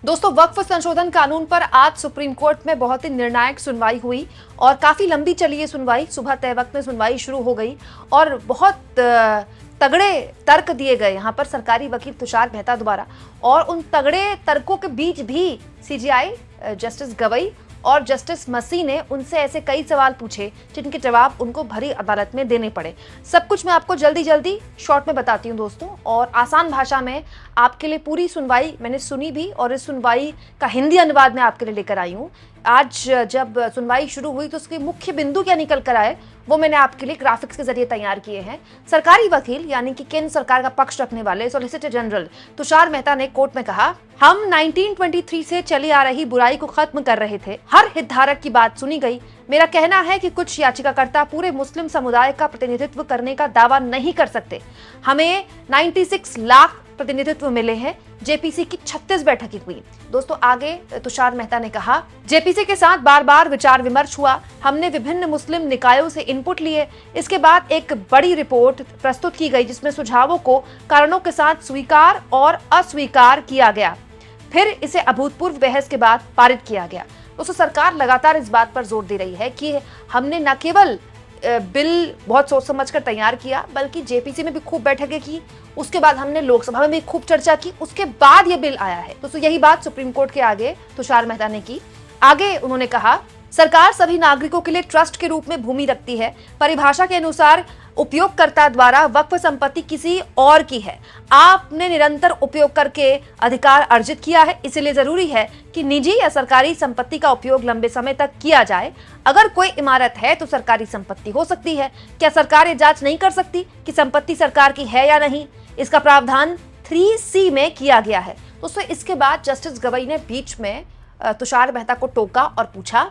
दोस्तों, वक्फ संशोधन कानून पर आज सुप्रीम कोर्ट में बहुत ही निर्णायक सुनवाई हुई और काफी लंबी चली ये सुनवाई। सुबह तय वक्त में सुनवाई शुरू हो गई और बहुत तगड़े तर्क दिए गए यहाँ पर सरकारी वकील तुषार मेहता द्वारा। और उन तगड़े तर्कों के बीच भी सीजेआई जस्टिस गवई और जस्टिस मसी ने उनसे ऐसे कई सवाल पूछे जिनके जवाब उनको भरी अदालत में देने पड़े। सब कुछ मैं आपको जल्दी शॉर्ट में बताती हूँ दोस्तों, और आसान भाषा में आपके लिए पूरी सुनवाई मैंने सुनी भी और इस सुनवाई का हिंदी अनुवाद में आपके लिए लेकर आई हूँ। आज जब सुनवाई शुरू हुई तो उसके मुख्य बिंदु क्या निकल कर आए वो मैंने आपके लिए ग्राफिक्स के जरिए तैयार किए हैं। सरकारी वकील यानी कि केंद्र सरकार का पक्ष रखने वाले सॉलिसिटर जनरल तुषार मेहता ने कोर्ट में कहा, हम 1923 से चली आ रही बुराई को खत्म कर रहे थे। हर हितधारक की बात सुनी गई। मेरा कहना है कि कुछ याचिकाकर्ता पूरे मुस्लिम समुदाय का प्रतिनिधित्व करने का दावा नहीं कर सकते। हमें 96 लाख प्रतिनिधित्व मिले हैं। जेपीसी की 36 बैठकें हुई। दोस्तों, आगे तुषार मेहता ने कहा, जेपीसी के साथ बार बार विचार विमर्श हुआ। हमने विभिन्न मुस्लिम निकायों से इनपुट लिए। इसके बाद एक बड़ी रिपोर्ट प्रस्तुत की गई जिसमें सुझावों को कारणों के साथ स्वीकार और अस्वीकार किया गया। फिर इसे अभूतपूर्व बहस के बाद पारित किया गया। दोस्तों, सरकार लगातार इस बात पर जोर दे रही है कि हमने न केवल बिल बहुत सोच समझ कर तैयार किया बल्कि जेपीसी में भी खूब बैठकें की, उसके बाद हमने लोकसभा में भी खूब चर्चा की, उसके बाद ये बिल आया है। दोस्तों, यही बात सुप्रीम कोर्ट के आगे तुषार मेहता ने की। आगे उन्होंने कहा, सरकार सभी नागरिकों के लिए ट्रस्ट के रूप में भूमि रखती है। परिभाषा के अनुसार उपयोगकर्ता द्वारा वक्फ संपत्ति किसी और की है। आपने निरंतर उपयोग करके अधिकार अर्जित किया है, इसलिए जरूरी है कि निजी या सरकारी संपत्ति का उपयोग लंबे समय तक किया जाए। अगर कोई इमारत है तो सरकारी संपत्ति हो सकती है। क्या सरकार ये जांच नहीं कर सकती कि संपत्ति सरकार की है या नहीं? इसका प्रावधान 3C में किया गया है। दोस्तों, इसके बाद जस्टिस गवई ने बीच में तुषार मेहता को टोका और पूछा,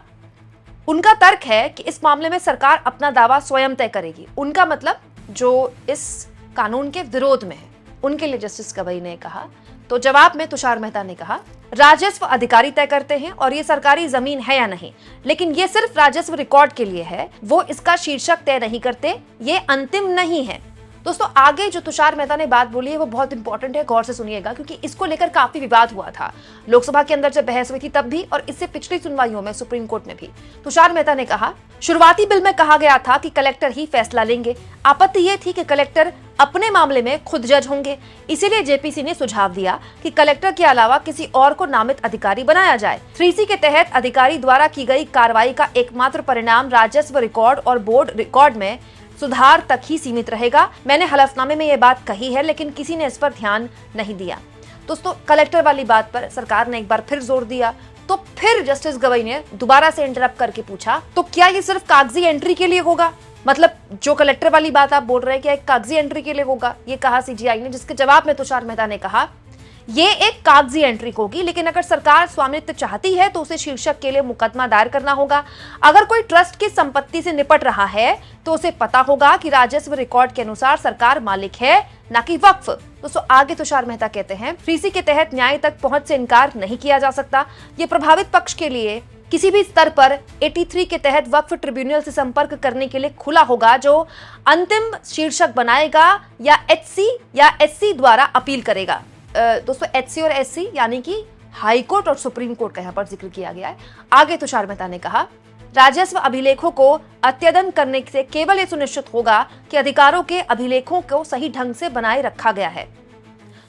उनका तर्क है कि इस मामले में सरकार अपना दावा स्वयं तय करेगी। उनका मतलब जो इस कानून के विरोध में है, उनके लिए जस्टिस गवई ने कहा। तो जवाब में तुषार मेहता ने कहा, राजस्व अधिकारी तय करते हैं और ये सरकारी जमीन है या नहीं, लेकिन ये सिर्फ राजस्व रिकॉर्ड के लिए है। वो इसका शीर्षक तय नहीं करते, ये अंतिम नहीं है। दोस्तों, आगे जो तुषार मेहता ने बात बोली है वो बहुत इंपॉर्टेंट है, गौर से सुनिएगा, क्योंकि इसको लेकर काफी विवाद हुआ था लोकसभा के अंदर जब बहस हुई थी तब भी, और इससे पिछली सुनवाइयों में सुप्रीम कोर्ट में भी। तुषार मेहता ने कहा, शुरुआती बिल में कहा गया था कि कलेक्टर ही फैसला लेंगे। आपत्ति ये थी कि कलेक्टर अपने मामले में खुद जज होंगे, इसीलिए जेपीसी ने सुझाव दिया कि कलेक्टर के अलावा किसी और को नामित अधिकारी बनाया जाए। 3C के तहत अधिकारी द्वारा की गई कार्रवाई का एकमात्र परिणाम राजस्व रिकॉर्ड और बोर्ड रिकॉर्ड में सुधार तक ही सीमित रहेगा। मैंने हलफनामे में यह बात कही है, लेकिन किसी ने इस पर ध्यान नहीं दिया। दोस्तों, कलेक्टर वाली बात पर सरकार ने एक बार फिर जोर दिया। तो फिर जस्टिस गवई ने दोबारा से इंटरप्ट करके पूछा, तो क्या ये सिर्फ कागजी एंट्री के लिए होगा? मतलब जो कलेक्टर वाली बात आप बोल रहे हैं, क्या एक कागजी एंट्री के लिए होगा? ये कहा सीजीआई ने, जिसके जवाब में तुषार मेहता ने कहा, ये एक कागजी एंट्री होगी, लेकिन अगर सरकार स्वामित्व चाहती है तो उसे शीर्षक के लिए मुकदमा दायर करना होगा। अगर कोई ट्रस्ट की संपत्ति से निपट रहा है तो उसे पता होगा कि राजस्व रिकॉर्ड के अनुसार सरकार मालिक है, ना कि वक्फ। दोस्तों, आगे तुषार मेहता कहते हैं, 3C के तहत न्याय तक पहुंच से इनकार नहीं किया जा सकता। ये प्रभावित पक्ष के लिए किसी भी स्तर पर 83 के तहत वक्फ ट्रिब्यूनल से संपर्क करने के लिए खुला होगा, जो अंतिम शीर्षक बनाएगा या HC या SC द्वारा अपील करेगा। दोस्तों, HC और SC यानी कि हाई कोर्ट और सुप्रीम कोर्ट का यहाँ पर जिक्र किया गया है। आगे तुषार मेहता ने कहा, राजस्व अभिलेखों को अत्यदन करने से केवल ये सुनिश्चित होगा कि अधिकारों के अभिलेखों को सही ढंग से बनाए रखा गया है।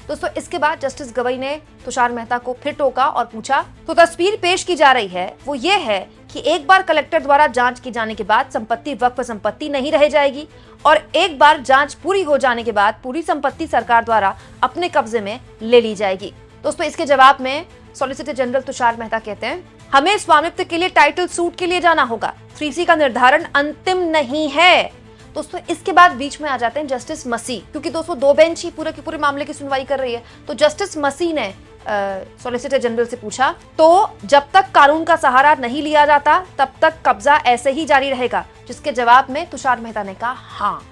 दोस्तों, इसके बाद जस्टिस गवई ने तुषार मेहता को फिर टोका और पूछा, तो तस्वीर पेश की जा रही है वो ये है कि एक बार कलेक्टर द्वारा जांच की जाने के बाद संपत्ति वक्फ संपत्ति नहीं रह जाएगी, और एक बार जांच पूरी हो जाने के बाद पूरी संपत्ति सरकार द्वारा अपने कब्जे में ले ली जाएगी। दोस्तों, इसके जवाब में सॉलिसिटर जनरल तुषार मेहता कहते हैं, हमें स्वामित्व के लिए टाइटल सूट के लिए जाना होगा। 3C का निर्धारण अंतिम नहीं है। दोस्तों, इसके बाद बीच में आ जाते हैं जस्टिस मसी, क्योंकि दोस्तों दो बेंच ही पूरे के पूरे मामले की सुनवाई कर रही है। तो जस्टिस मसी ने सॉलिसिटर जनरल से पूछा, तो जब तक कानून का सहारा नहीं लिया जाता तब तक कब्जा ऐसे ही जारी रहेगा? जिसके जवाब में तुषार मेहता ने कहा, हाँ।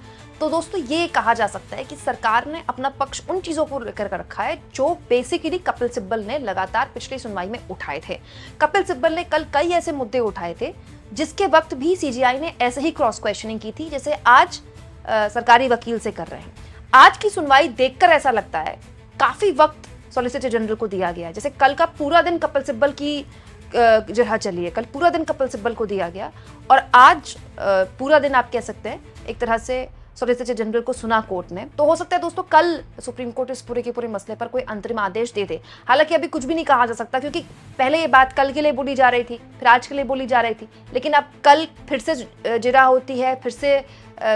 तो दोस्तों, ये कहा जा सकता है कि सरकार ने अपना पक्ष उन चीजों को लेकर रखा है जो बेसिकली कपिल सिब्बल ने लगातार पिछली सुनवाई में उठाए थे। कपिल सिब्बल ने कल कई ऐसे मुद्दे उठाए थे जिसके वक्त भी सीजीआई ने ऐसे ही क्रॉस क्वेश्चनिंग की थी, जैसे आज सरकारी वकील से कर रहे हैं। आज की सुनवाई देखकर ऐसा लगता है काफी वक्त सॉलिसिटर जनरल को दिया गया है। जैसे कल का पूरा दिन कपिल सिब्बल की जगह चली है, कल पूरा दिन कपिल सिब्बल को दिया गया और आज पूरा दिन आप कह सकते हैं एक तरह से सॉलिसिटर जनरल को सुना कोर्ट ने। तो हो सकता है दोस्तों कल सुप्रीम कोर्ट इस पूरे के पूरे मसले पर कोई अंतरिम आदेश दे दे। हालांकि अभी कुछ भी नहीं कहा जा सकता, क्योंकि पहले ये बात कल के लिए बोली जा रही थी, फिर आज के लिए बोली जा रही थी, लेकिन अब कल फिर से जिरा होती है, फिर से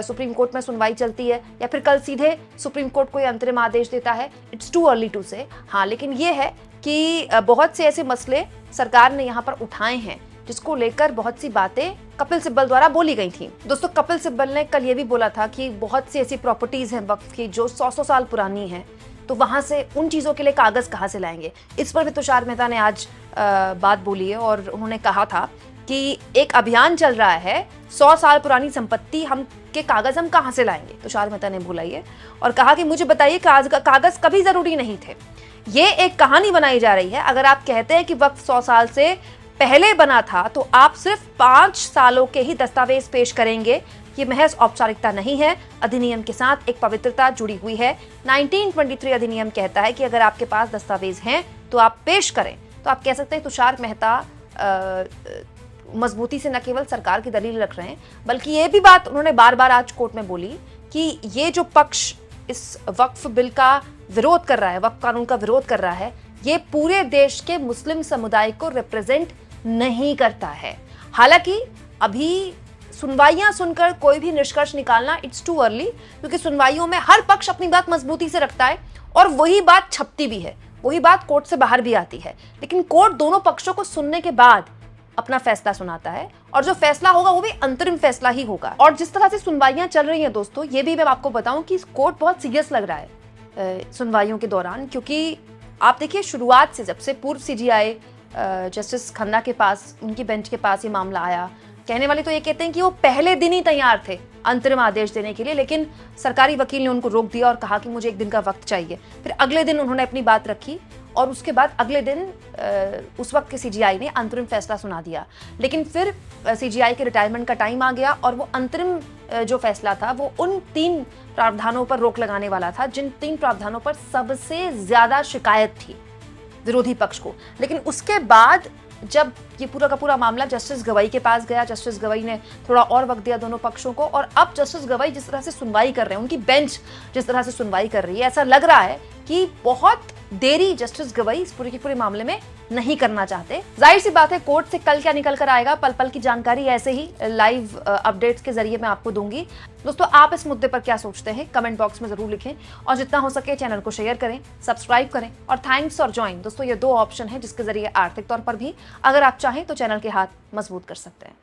सुप्रीम कोर्ट में सुनवाई चलती है, या फिर कल सीधे सुप्रीम कोर्ट कोई अंतरिम आदेश देता है। इट्स टू अर्ली टू से। हाँ, लेकिन ये है कि बहुत से ऐसे मसले सरकार ने यहाँ पर उठाए हैं जिसको लेकर बहुत सी बातें कपिल सिब्बल द्वारा बोली गई थी। दोस्तों, कपिल सिब्बल ने कल ये भी बोला था कि बहुत सी ऐसी प्रॉपर्टीज हैं वक्फ की जो 100 साल पुरानी हैं, तो वहां से उन चीजों के लिए कागज कहाँ से लाएंगे। इस पर भी तुषार मेहता ने आज बात बोली है और उन्होंने कहा था कि एक अभियान चल रहा है, 100 साल पुरानी संपत्ति हम के कागज हम कहाँ से लाएंगे। तुषार मेहता ने बोला ये और कहा कि मुझे बताइए कागज कभी जरूरी नहीं थे, ये एक कहानी बनाई जा रही है। अगर आप कहते हैं कि वक्फ 100 साल से पहले बना था तो आप सिर्फ 5 सालों के ही दस्तावेज पेश करेंगे। ये महज औपचारिकता नहीं है, अधिनियम के साथ एक पवित्रता जुड़ी हुई है। 1923 अधिनियम कहता है कि अगर आपके पास दस्तावेज हैं तो आप पेश करें। तो आप कह सकते हैं तुषार मेहता मजबूती से न केवल सरकार की दलील रख रहे हैं, बल्कि ये भी बात उन्होंने बार बार आज कोर्ट में बोली कि ये जो पक्ष इस वक्फ बिल का विरोध कर रहा है, वक्फ कानून का विरोध कर रहा है, ये पूरे देश के मुस्लिम समुदाय को रिप्रेजेंट नहीं करता है। हालांकि अभी सुनवाइयां सुनकर कोई भी निष्कर्ष निकालना इट्स टू अर्ली, क्योंकि सुनवाइयों में हर पक्ष अपनी बात मजबूती से रखता है और वही बात छपती भी है, वही बात कोर्ट से बाहर भी आती है। लेकिन कोर्ट दोनों पक्षों को सुनने के बाद अपना फैसला सुनाता है और जो फैसला होगा वो भी अंतरिम फैसला ही होगा। और जिस तरह से सुनवाइयां चल रही हैं दोस्तों, ये भी मैं आपको बताऊं कि कोर्ट बहुत सीरियस लग रहा है सुनवाइयों के दौरान, क्योंकि आप देखिए शुरुआत से जब से पूर्व सीजीआई जस्टिस खन्ना के पास, उनकी बेंच के पास ये मामला आया, कहने वाले तो ये कहते हैं कि वो पहले दिन ही तैयार थे अंतरिम आदेश देने के लिए, लेकिन सरकारी वकील ने उनको रोक दिया और कहा कि मुझे 1 दिन का वक्त चाहिए। फिर अगले दिन उन्होंने अपनी बात रखी और उसके बाद अगले दिन उस वक्त के सीजीआई ने अंतरिम फैसला सुना दिया। लेकिन फिर सीजीआई के रिटायरमेंट का टाइम आ गया और वो अंतरिम जो फैसला था वो उन 3 प्रावधानों पर रोक लगाने वाला था जिन 3 प्रावधानों पर सबसे ज्यादा शिकायत थी विरोधी पक्ष को। लेकिन उसके बाद जब ये पूरा का पूरा मामला जस्टिस गवाई के पास गया, जस्टिस गवाई ने थोड़ा और वक्त दिया दोनों पक्षों को, और अब जस्टिस गवाई जिस तरह से सुनवाई कर रहे हैं, उनकी बेंच जिस तरह से सुनवाई कर रही है, ऐसा लग रहा है कि बहुत देरी जस्टिस गवाई इस पूरे के पूरे मामले में नहीं करना चाहते। जाहिर सी बात है कोर्ट से कल क्या निकल कर आएगा, पल पल की जानकारी ऐसे ही लाइव अपडेट्स के जरिए मैं आपको दूंगी। दोस्तों, आप इस मुद्दे पर क्या सोचते हैं कमेंट बॉक्स में जरूर लिखें और जितना हो सके चैनल को शेयर करें, सब्सक्राइब करें और थैंक्स और ज्वाइन। दोस्तों, ये 2 ऑप्शन है जिसके जरिए आर्थिक तौर पर भी अगर आप चाहें तो चैनल के हाथ मजबूत कर सकते हैं।